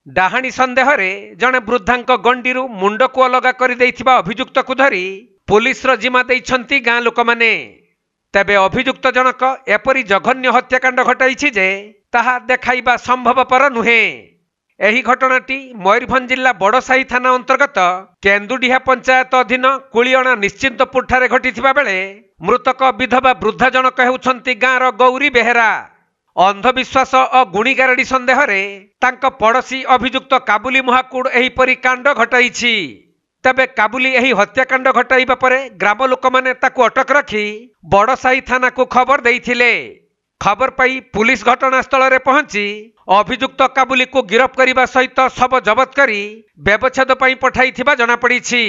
डाहाणी सन्देह जड़े वृद्धा गंडी मुंड को अलग कर अभियुक्त को धरी पुलिस जिम्मा देइछंती गाँ लोक माने। तेबे अभियुक्त जनक एपरी जघन्य हत्याकांड घटाई जे ताहा देखाइबा संभवपर नुहे। एही घटनाटी मयूरभंज जिला बड़साही थाना अंतर्गत केन्दुडीहा पंचायत अधीन कुलियणा निश्चिंतपुर ठारे घटिथिबा बेले मृतक विधवा वृद्धा जनक हेउछंती गाँर गौरी बेहेरा। अंधविश्वास और गुणीगारेडी सन्देह तांको पड़ोशी अभियुक्त काबुली महाकुड़ एहीपरी कांड घटाइछि। तेबे काबुली एही हत्याकांड घटाइबा परे ग्राम लोक माने ताकू अटक रखी बड़साही थाना को खबर देइथिले। खबर पाई पुलिस घटनास्थल रे पहुंची अभियुक्त काबुली को गिरफ्त करने सहित शव जबत करी व्यवच्छेद पई पठाइथिबा जଣା पड़िछि।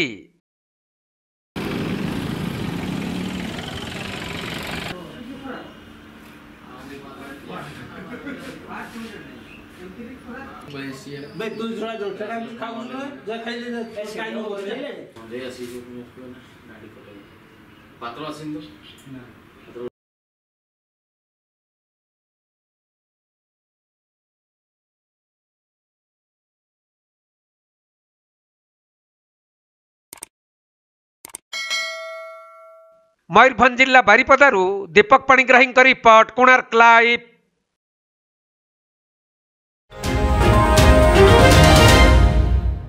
भाई तू थोड़ा जोर से खाऊ ना जा खाई ले काई नो बोले रे असि जो गाड़ी पटे पात्र आसिन तो ना मयूरभंज जिला बारिपदारू दीपक पाणिग्राही रिपोर्ट कोणार्क लाइव।